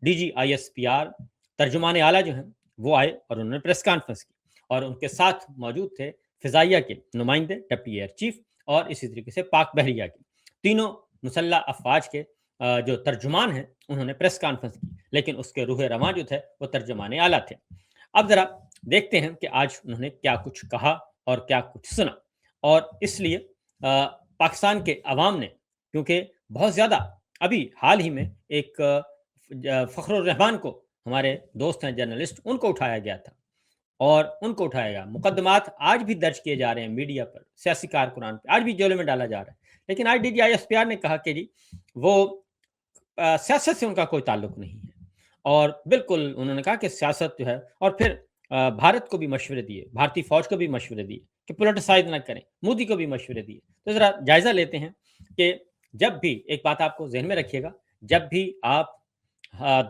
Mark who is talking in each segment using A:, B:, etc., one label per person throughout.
A: DGISPR ترجمان اعلیٰ جو ہیں وہ آئے اور انہوں نے پریس کانفرنس کی، اور ان کے ساتھ موجود تھے فضائیہ کے نمائندے، ڈپٹی ایئر چیف، اور اسی طریقے سے پاک بحریہ کے تینوں مسلح افواج کے جو ترجمان ہیں انہوں نے پریس کانفرنس کی، لیکن اس کے روح رواں جو تھے وہ ترجمان اعلیٰ تھے۔ اب ذرا دیکھتے ہیں کہ آج انہوں نے کیا کچھ کہا اور کیا کچھ سنا، اور اس لیے پاکستان کے عوام نے، کیونکہ بہت زیادہ ابھی حال ہی میں ایک فخر الرحمان کو، ہمارے دوست ہیں جرنلسٹ، ان کو اٹھایا گیا تھا، اور ان کو اٹھایا گیا، مقدمات آج بھی درج کیے جا رہے ہیں میڈیا پر، سیاسی کارکنان پہ آج بھی جیلوں میں ڈالا جا رہا ہے، لیکن آج DGISPR نے کہا کہ جی وہ سیاست سے ان کا کوئی تعلق نہیں ہے، اور بالکل انہوں نے کہا کہ سیاست جو ہے، اور پھر بھارت کو بھی مشورے دیے، بھارتی فوج کو بھی مشورے دیے کہ پولیٹیسائز نہ کریں، مودی کو بھی مشورے دیے۔ تو ذرا جائزہ لیتے ہیں کہ جب بھی، ایک بات آپ کو ذہن میں رکھیے گا، جب بھی آپ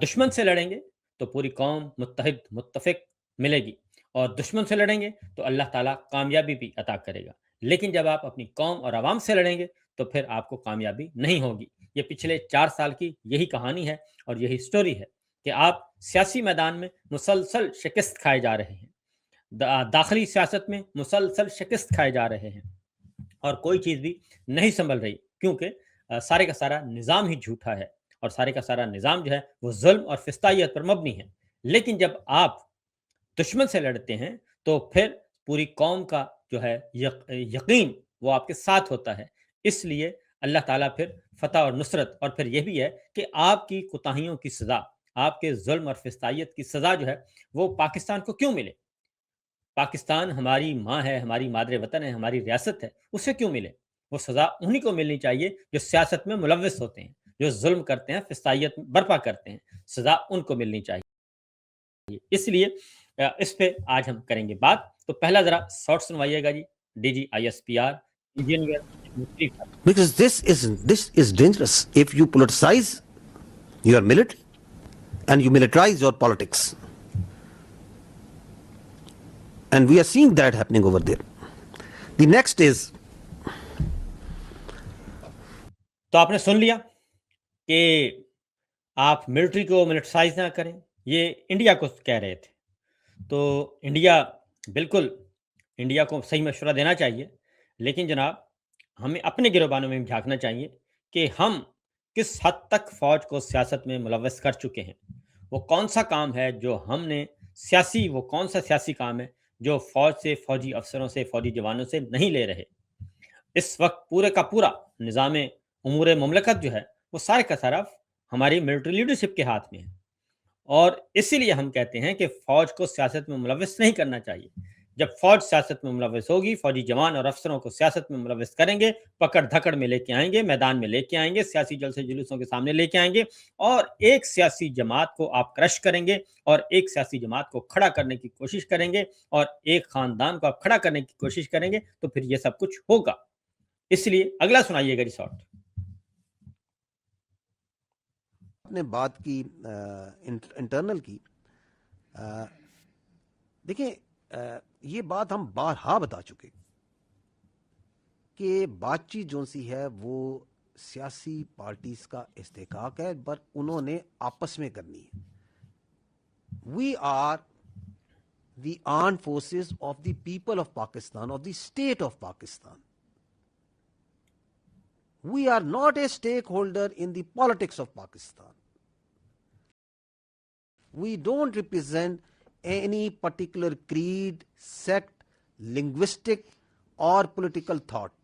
A: دشمن سے لڑیں گے تو پوری قوم متحد متفق ملے گی، اور دشمن سے لڑیں گے تو اللہ تعالیٰ کامیابی بھی عطا کرے گا، لیکن جب آپ اپنی قوم اور عوام سے لڑیں گے تو پھر آپ کو کامیابی نہیں ہوگی۔ یہ پچھلے 4 سال کی یہی کہانی ہے اور یہی سٹوری ہے کہ آپ سیاسی میدان میں مسلسل شکست کھائے جا رہے ہیں، داخلی سیاست میں مسلسل شکست کھائے جا رہے ہیں، اور کوئی چیز بھی نہیں سنبھل رہی، کیونکہ سارے کا سارا نظام ہی جھوٹا ہے، اور سارے کا سارا نظام جو ہے وہ ظلم اور فسطائیت پر مبنی ہے۔ لیکن جب آپ دشمن سے لڑتے ہیں تو پھر پوری قوم کا جو ہے یقین وہ آپ کے ساتھ ہوتا ہے، اس لیے اللہ تعالیٰ پھر فتح اور نصرت، اور پھر یہ بھی ہے کہ آپ کی کوتاہیوں کی سزا، آپ کے ظلم اور فسطائیت کی سزا جو ہے وہ پاکستان کو کیوں ملے؟ پاکستان ہماری ماں ہے، ہماری مادر وطن ہے، ہماری ریاست ہے، اسے کیوں ملے؟ وہ سزا انہی کو ملنی چاہیے جو سیاست میں ملوث ہوتے ہیں، جو ظلم کرتے ہیں، فسطائیت برپا کرتے ہیں، سزا ان کو ملنی چاہیے۔ اس لیے اس پہ آج ہم کریں گے بات۔ تو پہلا ذرا شارٹ سنوائیے گا جی، DGISPR انجینئر مصری صاحب۔
B: Because this is dangerous if you politicize your military and you militarize your politics, and we are seeing that happening over there. The next is,
A: تو آپ نے سن لیا کہ آپ ملٹری کو ملٹرائز نہ کریں، یہ انڈیا کو کہہ رہے تھے۔ تو بالکل انڈیا کو صحیح مشورہ دینا چاہیے، لیکن جناب ہمیں اپنے گروبانوں میں بھی جھانکنا چاہیے کہ ہم کس حد تک فوج کو سیاست میں ملوث کر چکے ہیں، وہ کون سا کام ہے جو ہم نے وہ کون سا سیاسی کام ہے جو فوج سے، فوجی افسروں سے، فوجی جوانوں سے نہیں لے رہے۔ اس وقت پورے کا پورا نظام امور مملکت جو ہے وہ سارے کا سارا ہماری ملٹری لیڈرشپ کے ہاتھ میں ہے، اور اسی لیے ہم کہتے ہیں کہ فوج کو سیاست میں ملوث نہیں کرنا چاہیے۔ جب فوج سیاست میں ملوث ہوگی، فوجی جوان اور افسروں کو سیاست میں ملوث کریں گے، پکڑ دھکڑ میں لے کے آئیں گے، میدان میں لے کے آئیں گے، سیاسی جلسے جلوسوں کے سامنے لے کے آئیں گے، اور ایک سیاسی جماعت کو آپ کرش کریں گے، اور ایک سیاسی جماعت کو کھڑا کرنے کی کوشش کریں گے، اور ایک خاندان کو آپ کھڑا کرنے کی کوشش کریں گے، تو پھر یہ سب کچھ ہوگا۔ اس لیے اگلا سنائیے گا ریسارٹ۔
B: آپ نے بات کی انٹرنل کی، دیکھیں یہ بات ہم بارہا بتا چکے کہ بات چیت جو سی ہے وہ سیاسی پارٹیز کا استحقاق ہے، پر انہوں نے آپس میں کرنی ہے۔ We are the armed forces of the people of Pakistan, of the state of Pakistan. We are not a stakeholder in the politics of Pakistan. We don't represent any particular creed, sect, linguistic or political thought.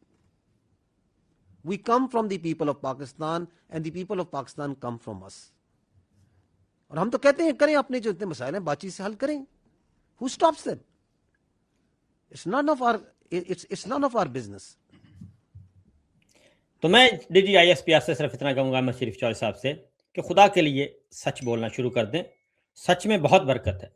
B: We come from the people of Pakistan and the people of Pakistan come from us. اور ہم تو کہتے ہیں کریں، اپنے جو اتنے مسائل ہیں بات چیت سے حل کریں۔ Who stops them? It's none of our business.
A: تو میں DGISPR سے صرف اتنا کہوں گا، میں شریف چوہدری صاحب سے، کہ خدا کے لیے سچ بولنا شروع کر دیں۔ سچ میں بہت برکت ہے۔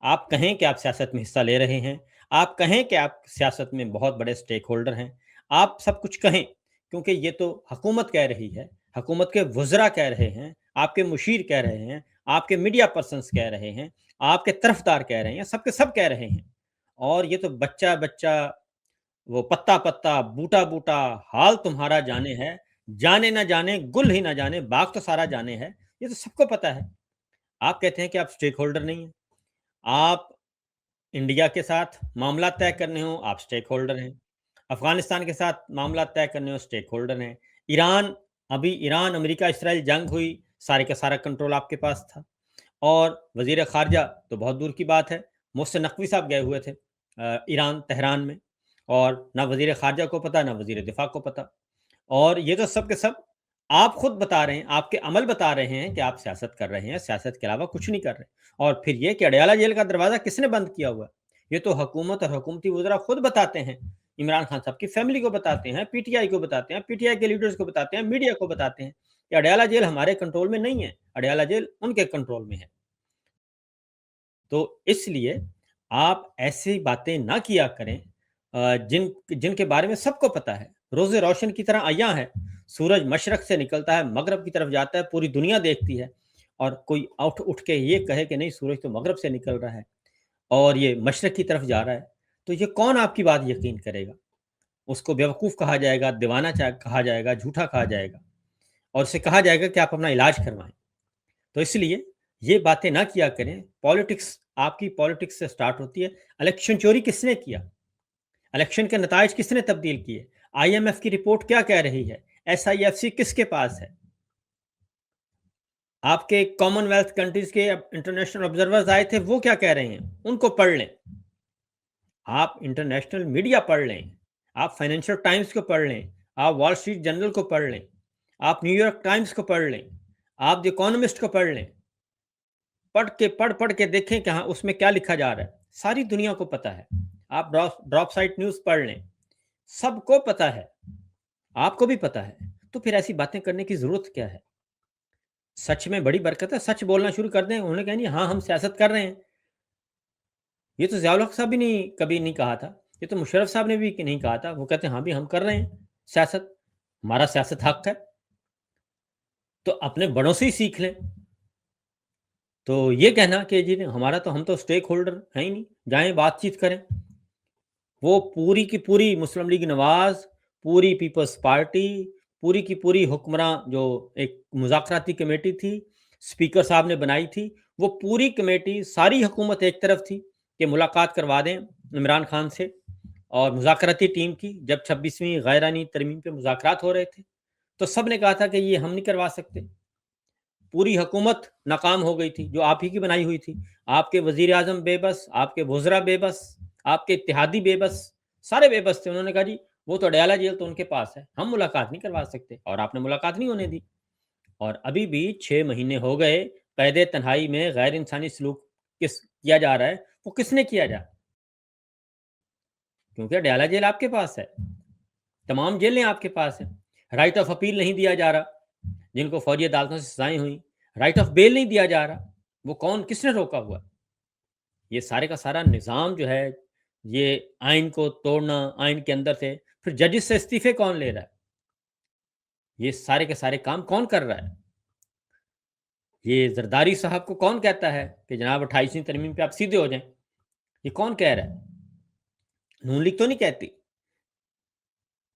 A: آپ کہیں کہ آپ سیاست میں حصہ لے رہے ہیں، آپ کہیں کہ آپ سیاست میں بہت بڑے سٹیک ہولڈر ہیں، آپ سب کچھ کہیں، کیونکہ یہ تو حکومت کہہ رہی ہے، حکومت کے وزراء کہہ رہے ہیں، آپ کے مشیر کہہ رہے ہیں، آپ کے میڈیا پرسنز کہہ رہے ہیں، آپ کے طرفدار کہہ رہے ہیں، سب کے سب کہہ رہے ہیں، اور یہ تو بچہ بچہ، وہ پتا پتا، بوٹا بوٹا، حال تمہارا جانے ہے، جانے نہ جانے گل ہی نہ جانے، باغ تو سارا جانے ہے، یہ تو سب کو پتا ہے۔ آپ کہتے ہیں کہ آپ اسٹیک ہولڈر نہیں ہیں. آپ انڈیا کے ساتھ معاملات طے کرنے ہوں آپ اسٹیک ہولڈر ہیں, افغانستان کے ساتھ معاملات طے کرنے ہوں اسٹیک ہولڈر ہیں, ایران امریکہ اسرائیل جنگ ہوئی, سارے کا سارا کنٹرول آپ کے پاس تھا. اور وزیر خارجہ تو بہت دور کی بات ہے, محسن نقوی صاحب گئے ہوئے تھے ایران تہران میں, اور نہ وزیر خارجہ کو پتہ نہ وزیر دفاع کو پتہ. اور یہ تو سب کے سب آپ خود بتا رہے ہیں, آپ کے عمل بتا رہے ہیں کہ آپ سیاست کر رہے ہیں, سیاست کے علاوہ کچھ نہیں کر رہے. اور پھر یہ کہ اڈیالہ جیل کا دروازہ کس نے بند کیا ہوا ہے, یہ تو حکومت اور حکومتی وزراء خود بتاتے ہیں. عمران خان صاحب کی فیملی کو بتاتے ہیں, پی ٹی آئی کو بتاتے ہیں, پی ٹی آئی کے لیڈرز کو بتاتے ہیں, میڈیا کو بتاتے ہیں کہ اڈیالہ جیل ہمارے کنٹرول میں نہیں ہے, اڈیالہ جیل ان کے کنٹرول میں ہے. تو اس لیے آپ ایسی باتیں نہ کیا کریں جن کے بارے میں سب کو پتا ہے. روز روشن کی طرح عیاں ہے, سورج مشرق سے نکلتا ہے مغرب کی طرف جاتا ہے, پوری دنیا دیکھتی ہے, اور کوئی اٹھ کے یہ کہے کہ نہیں سورج تو مغرب سے نکل رہا ہے اور یہ مشرق کی طرف جا رہا ہے, تو یہ کون آپ کی بات یقین کرے گا؟ اس کو بیوقوف کہا جائے گا, دیوانہ کہا جائے گا, جھوٹا کہا جائے گا, اور اسے کہا جائے گا کہ آپ اپنا علاج کروائیں. تو اس لیے یہ باتیں نہ کیا کریں. پالیٹکس آپ کی پالیٹکس سے سٹارٹ ہوتی ہے. الیکشن چوری کس نے کیا؟ الیکشن کے نتائج کس نے تبدیل کیے؟ آئی ایم ایف کی رپورٹ کیا کہہ رہی ہے؟ ایس آئی ایف سی کس کے پاس ہے؟ آپ کے کامن ویلتھ کنٹریز کے انٹرنیشنل آبزرورز آئے تھے, وہ کیا کہہ رہے ہیں؟ ان کو پڑھ لیں. آپ انٹرنیشنل میڈیا پڑھ لیں, آپ فائنینشیل ٹائمز کو پڑھ لیں, آپ وال اسٹریٹ جرنل کو پڑھ لیں, آپ نیو یارک ٹائمز کو پڑھ لیں, آپ دی اکانومسٹ کو پڑھ لیں. پڑھ کے دیکھیں کہ ہاں اس میں کیا لکھا جا رہا ہے. ساری دنیا کو پتا ہے. آپ ڈراپ سائٹ نیوز پڑھ لیں, سب کو پتا ہے, آپ کو بھی پتا ہے. تو پھر ایسی باتیں کرنے کی ضرورت کیا ہے؟ سچ میں بڑی برکت ہے, سچ بولنا شروع کر دیں. انہوں نے کہا نہیں ہاں ہم سیاست کر رہے ہیں. یہ تو ضیاء الحق صاحب بھی کبھی نہیں کہا تھا, یہ تو مشرف صاحب نے بھی نہیں کہا تھا. وہ کہتے ہیں ہاں بھی ہم کر رہے ہیں سیاست, ہمارا سیاست حق ہے. تو اپنے بڑوں سے ہی سیکھ لیں. تو یہ کہنا کہ جی ہمارا تو ہم تو اسٹیک ہولڈر ہیں ہی نہیں, جائیں بات چیت کریں. وہ پوری کی پوری مسلم لیگ نواز, پوری پیپلز پارٹی, پوری کی پوری حکمراں جو ایک مذاکراتی کمیٹی تھی اسپیکر صاحب نے بنائی تھی, وہ پوری کمیٹی ساری حکومت ایک طرف تھی کہ ملاقات کروا دیں عمران خان سے, اور مذاکراتی ٹیم کی جب 26ویں غیرانی ترمیم پہ مذاکرات ہو رہے تھے تو سب نے کہا تھا کہ یہ ہم نہیں کروا سکتے. پوری حکومت ناکام ہو گئی تھی جو آپ ہی کی بنائی ہوئی تھی. آپ کے وزیر اعظم بے بس, آپ کے وزراء بے بس, آپ کے اتحادی بے بس, سارے بے بس تھے. انہوں نے کہا جی وہ تو اڈیالہ جیل تو ان کے پاس ہے, ہم ملاقات نہیں کروا سکتے, اور آپ نے ملاقات نہیں ہونے دی. اور ابھی بھی 6 مہینے ہو گئے قید تنہائی میں غیر انسانی سلوک کیا جا رہا ہے. وہ کس نے کیا جا؟ کیونکہ اڈیالہ جیل آپ کے پاس ہے, تمام جیلیں آپ کے پاس ہیں. رائٹ آف اپیل نہیں دیا جا رہا جن کو فوجی عدالتوں سے سزائیں ہوئیں, رائٹ آف بیل نہیں دیا جا رہا. وہ کون, کس نے روکا ہوا؟ یہ سارے کا سارا نظام جو ہے, یہ آئین کو توڑنا, آئین کے اندر سے پھر ججز سے استعفے کون لے رہا ہے؟ یہ سارے کے سارے کام کون کر رہا ہے؟ یہ زرداری صاحب کو کون کہتا ہے کہ جناب 28ویں ترمیم پہ آپ سیدھے ہو جائیں؟ یہ کون کہہ رہا ہے؟ نون لیگ تو نہیں کہتی,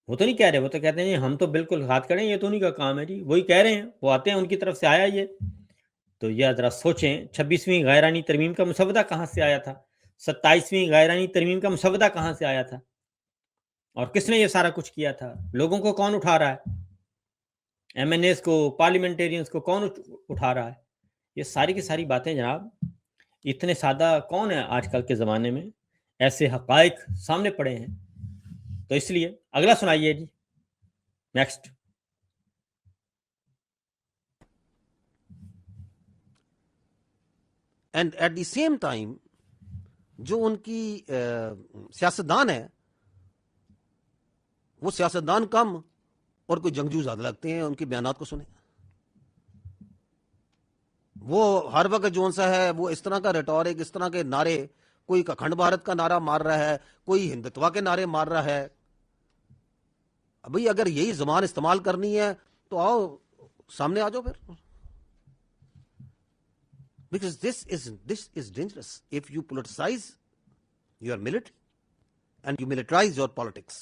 A: وہ تو نہیں کہہ رہے. وہ تو کہتے ہیں ہم تو بالکل ہاتھ کریں, یہ تو نہیں کا کام ہے جی, وہی کہہ رہے ہیں, وہ آتے ہیں ان کی طرف سے آیا یہ. تو یہ ذرا سوچیں 26ویں غیرانی ترمیم کا مسودہ کہاں سے آیا تھا, 27ویں غیرانی ترمیم کا مسودہ کہاں سے آیا تھا, اور کس نے یہ سارا کچھ کیا تھا؟ لوگوں کو کون اٹھا رہا ہے؟ ایم این ایز کو, پارلیمنٹیرینز کو کون اٹھا رہا ہے؟ یہ ساری کی ساری باتیں جناب, اتنے سادہ کون ہے آج کل کے زمانے میں, ایسے حقائق سامنے پڑے ہیں. تو اس لیے اگلا سنائیے جی, next.
B: And at the same time جو ان کی سیاستدان ہے وہ سیاستدان کم اور کوئی جنگجو زیادہ لگتے ہیں. ان کے بیانات کو سنیں, وہ ہر وقت جو سا ہے وہ اس طرح کا ریٹورک, اس طرح کے نعرے, کوئی اکھنڈ بھارت کا نعرہ مار رہا ہے, کوئی ہندتوا کے نعرے مار رہا ہے. ابھی اگر یہی زبان استعمال کرنی ہے تو آؤ سامنے آ جاؤ پھر. Because this is dangerous if you politicize your military and you militarize your politics.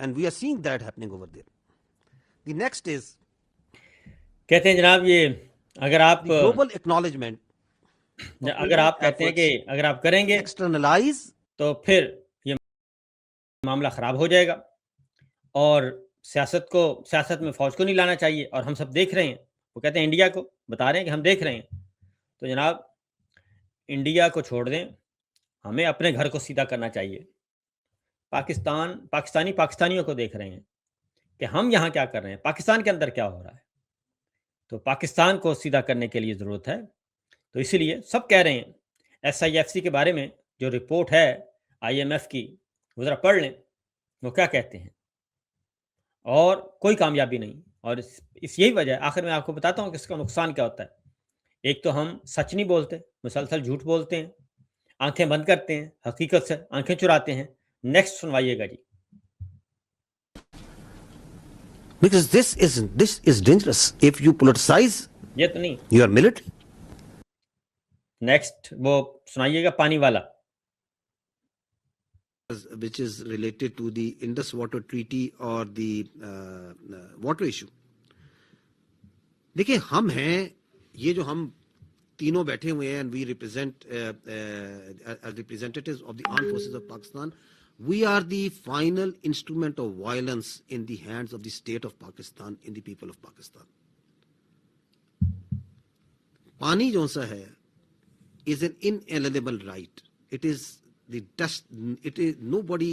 B: And we are seeing that happening over there. The next is
A: کہتے ہیں جناب یہ اگر آپ
B: The global acknowledgement of
A: اگر آپ
B: Indian
A: کہتے ہیں
B: efforts
A: کہ اگر آپ کریں گے
B: externalize
A: تو پھر یہ معاملہ خراب ہو جائے گا اور سیاست میں فوج کو نہیں لانا چاہیے، اور ہم سب دیکھ رہے ہیں. وہ کہتے ہیں انڈیا کو بتا رہے ہیں کہ ہم دیکھ رہے ہیں. تو جناب انڈیا کو چھوڑ دیں، ہمیں اپنے گھر کو سیدھا کرنا چاہیے. پاکستانیوں کو دیکھ رہے ہیں کہ ہم یہاں کیا کر رہے ہیں، پاکستان کے اندر کیا ہو رہا ہے. تو پاکستان کو سیدھا کرنے کے لیے ضرورت ہے. تو اسی لیے سب کہہ رہے ہیں SIFC کے بارے میں جو رپورٹ ہے IMF کی، وہ ذرا پڑھ لیں وہ کیا کہتے ہیں، اور کوئی کامیابی نہیں. اور اس یہی وجہ ہے. آخر میں آپ کو بتاتا ہوں کہ اس کا نقصان کیا ہوتا ہے. ایک تو ہم سچ نہیں بولتے، مسلسل جھوٹ بولتے ہیں، آنکھیں بند کرتے ہیں، حقیقت سے آنکھیں چراتے ہیں. نیکسٹ سنوائیے گا جی.
B: because this is dangerous if you politicize
A: یہ تو نہیں.
B: your military.
A: نیکسٹ وہ سنائیے گا پانی والا.
B: Which is related to the Indus Water Treaty or the water issue. دیکھیں ہم ہیں یہ جو ہم تینوں بیٹھے ہوئے ہیں and we represent as representatives of the armed forces of Pakistan, we are the final instrument of violence in the hands of the state of Pakistan, in the people of Pakistan. پانی جو سا ہے is an inalienable right. It is the it is nobody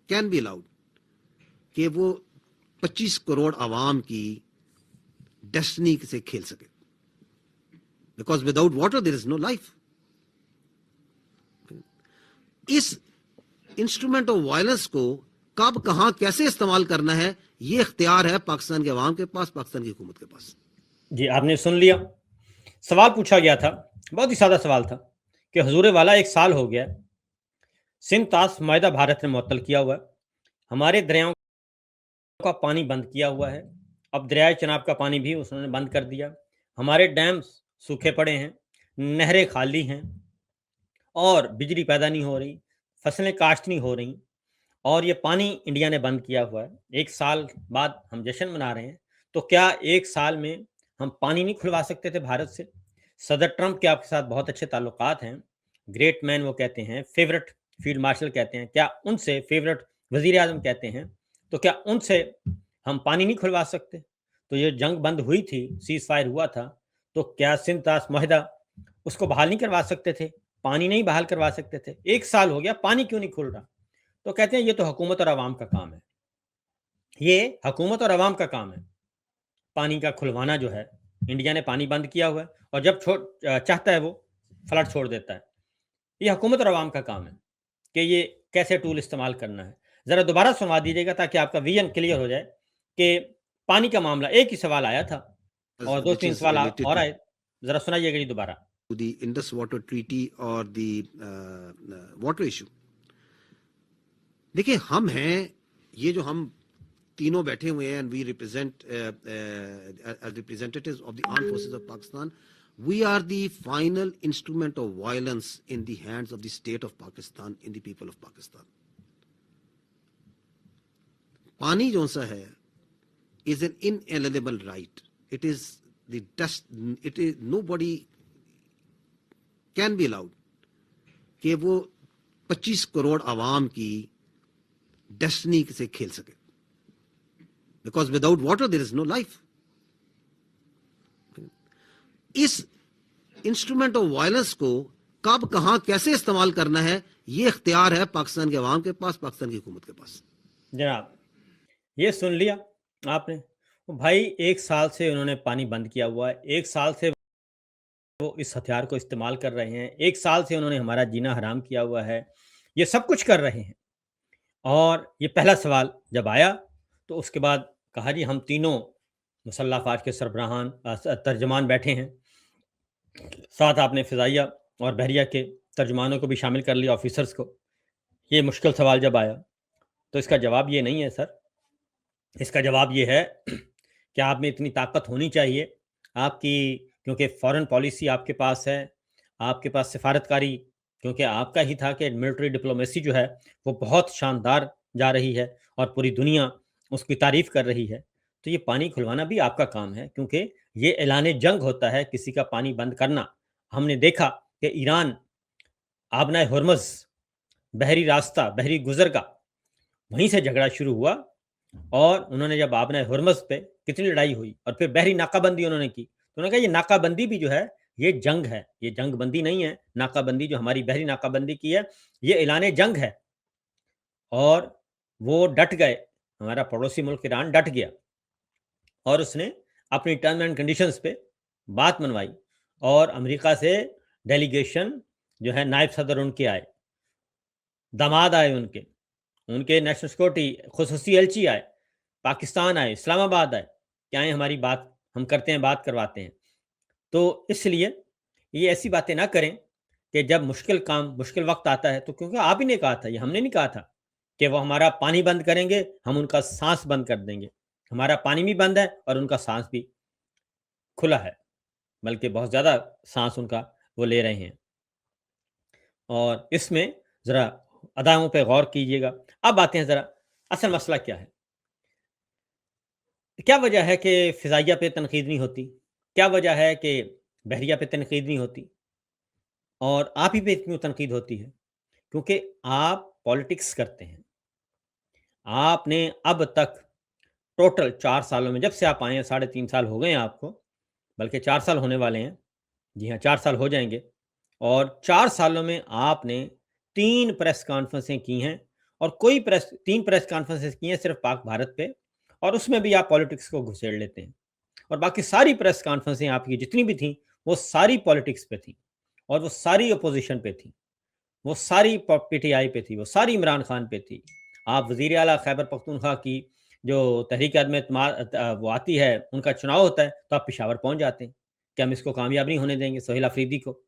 B: can be allowed کہ وہ 25 کروڑ عوام کی destiny سے کھیل سکے. Because without water there is no life. اس انسٹرومنٹ آف وائلنس کو کب کہاں کیسے استعمال کرنا ہے یہ اختیار ہے پاکستان کے عوام کے پاس، پاکستان کی حکومت کے پاس.
A: جی آپ نے سن لیا. سوال پوچھا گیا تھا، بہت ہی سادہ سوال تھا کہ حضور والا 1 سال ہو گیا، سندھ طاس معاہدہ بھارت نے معطل کیا ہوا ہے، ہمارے دریاؤں کا پانی بند کیا ہوا ہے، اب دریائے چناب کا پانی بھی اس نے بند کر دیا، ہمارے ڈیمز سوکھے پڑے ہیں، نہریں خالی ہیں، اور بجلی پیدا نہیں ہو رہی، فصلیں کاشت نہیں ہو رہی، اور یہ پانی انڈیا نے بند کیا ہوا ہے. 1 سال بعد ہم جشن منا رہے ہیں. تو کیا 1 سال میں ہم پانی نہیں کھلوا سکتے تھے بھارت سے؟ صدر ٹرمپ کے آپ کے ساتھ بہت اچھے تعلقات ہیں، گریٹ مین وہ کہتے ہیں، فیورٹ فیلڈ مارشل کہتے ہیں، کیا ان سے فیورٹ وزیر اعظم کہتے ہیں، تو کیا ان سے ہم پانی نہیں کھلوا سکتے؟ تو یہ جنگ بند ہوئی تھی، سیز فائر ہوا تھا، تو کیا سندھ طاس معاہدہ اس کو بحال نہیں کروا سکتے تھے؟ پانی نہیں بحال کروا سکتے تھے؟ 1 سال ہو گیا، پانی کیوں نہیں کھل رہا؟ تو کہتے ہیں یہ تو حکومت اور عوام کا کام ہے. یہ حکومت اور عوام کا کام ہے پانی کا کھلوانا. جو ہے انڈیا نے پانی بند کیا ہوا ہے، اور جب چاہتا ہے وہ فلڈ چھوڑ دیتا ہے. یہ حکومت اور عوام کا کام ہے کہ یہ کیسے ٹول استعمال کرنا ہے. ذرا دوبارہ سنوا دیجیے گا تاکہ آپ کا ویژن کلیئر ہو جائے کہ پانی کا معاملہ. ایک ہی سوال آیا تھا اور 2-3 سوال اور آئے. ذرا سنائیے گا جی دوبارہ.
B: The Indus Water Treaty or the water issue. دیکھیں ہم ہیں یہ جو ہم تینوں بیٹھے ہوئے ہیں and we represent as representatives of the armed forces of Pakistan, we are the final instrument of violence in the hands of the state of Pakistan, in the people of Pakistan. پانی جو سا ہے is an inalienable right. It is the it is nobody can be allowed کہ وہ 25 کروڑ عوام کی destiny سے کھیل سکے. Because without water there is no life. اس انسٹرومنٹ آف وائلنس کو کب کہاں کیسے استعمال کرنا ہے یہ اختیار ہے پاکستان کے عوام کے پاس، پاکستان کی حکومت کے پاس.
A: جناب یہ سن لیا آپ نے. بھائی 1 سال سے انہوں نے پانی بند کیا ہوا ہے، 1 سال سے وہ اس ہتھیار کو استعمال کر رہے ہیں، 1 سال سے انہوں نے ہمارا جینا حرام کیا ہوا ہے، یہ سب کچھ کر رہے ہیں. اور یہ پہلا سوال جب آیا تو اس کے بعد کہا جی ہم تینوں مسلح افواج کے سربراہان ترجمان بیٹھے ہیں، ساتھ آپ نے فضائیہ اور بحریہ کے ترجمانوں کو بھی شامل کر لیا، آفیسرز کو. یہ مشکل سوال جب آیا تو اس کا جواب یہ نہیں ہے سر، اس کا جواب یہ ہے کہ آپ میں اتنی طاقت ہونی چاہیے آپ کی، کیونکہ فارن پالیسی آپ کے پاس ہے، آپ کے پاس سفارتکاری کیونکہ آپ کا ہی تھا کہ ملٹری ڈپلومیسی جو ہے وہ بہت شاندار جا رہی ہے اور پوری دنیا اس کی تعریف کر رہی ہے. تو یہ پانی کھلوانا بھی آپ کا کام ہے، کیونکہ یہ اعلان جنگ ہوتا ہے کسی کا پانی بند کرنا۔ ہم نے دیکھا کہ ایران آبنائے ہرمز، بحری راستہ، بحری گزر کا، وہیں سے جھگڑا شروع ہوا، اور انہوں نے جب آبنائے ہرمز پہ کتنی لڑائی ہوئی اور پھر بحری ناکہ بندی انہوں نے کی، تو انہوں نے کہا یہ ناکہ بندی بھی جو ہے یہ جنگ ہے، یہ جنگ بندی نہیں ہے۔ ناکہ بندی جو ہماری بحری ناکہ بندی کی ہے یہ اعلان جنگ ہے، اور وہ ڈٹ گئے، ہمارا پڑوسی ملک ایران ڈٹ گیا، اور اس نے اپنی ٹرم اینڈ کنڈیشنز پہ بات منوائی، اور امریکہ سے ڈیلیگیشن جو ہے نائب صدر ان کے آئے، داماد آئے، ان کے نیشنل سیکورٹی خصوصی ایلچی آئے، پاکستان آئے، اسلام آباد آئے کہ آئیں ہماری بات ہم کرتے ہیں، بات کرواتے ہیں۔ تو اس لیے یہ ایسی باتیں نہ کریں کہ جب مشکل وقت آتا ہے، تو کیونکہ آپ ہی نے کہا تھا، یہ ہم نے نہیں کہا تھا کہ وہ ہمارا پانی بند کریں گے، ہم ان کا سانس بند کر دیں گے۔ ہمارا پانی بھی بند ہے اور ان کا سانس بھی کھلا ہے، بلکہ بہت زیادہ سانس ان کا وہ لے رہے ہیں۔ اور اس میں ذرا ادائیوں پہ غور کیجیے گا۔ اب آتے ہیں ذرا اصل مسئلہ کیا ہے، کیا وجہ ہے کہ فضائیہ پہ تنقید نہیں ہوتی، کیا وجہ ہے کہ بحریہ پہ تنقید نہیں ہوتی، اور آپ ہی پہ کیوں تنقید ہوتی ہے؟ کیونکہ آپ پالیٹکس کرتے ہیں۔ آپ نے اب تک ٹوٹل 4 سالوں میں، جب سے آپ آئے ہیں 3.5 سال ہو گئے ہیں آپ کو، بلکہ 4 سال ہونے والے ہیں، جی ہاں 4 سال ہو جائیں گے، اور 4 سالوں میں آپ نے 3 پریس کانفرنسیں کی ہیں، اور 3 پریس کانفرنسیں کی ہیں صرف پاک بھارت پہ، اور اس میں بھی آپ پالیٹکس کو گھسیڑ لیتے ہیں، اور باقی ساری پریس کانفرنسیں آپ کی جتنی بھی تھیں وہ ساری پالیٹکس پہ تھیں، اور وہ ساری اپوزیشن پہ تھیں، وہ ساری پی ٹی آئی پہ تھی، وہ ساری عمران خان پہ تھی۔ آپ وزیر اعلیٰ خیبر پختونخوا کی جو تحریک عدم اعتماد وہ آتی ہے، ان کا چناؤ ہوتا ہے، تو آپ پشاور پہنچ جاتے ہیں کہ ہم اس کو کامیاب نہیں ہونے دیں گے، سہیل آفریدی کو۔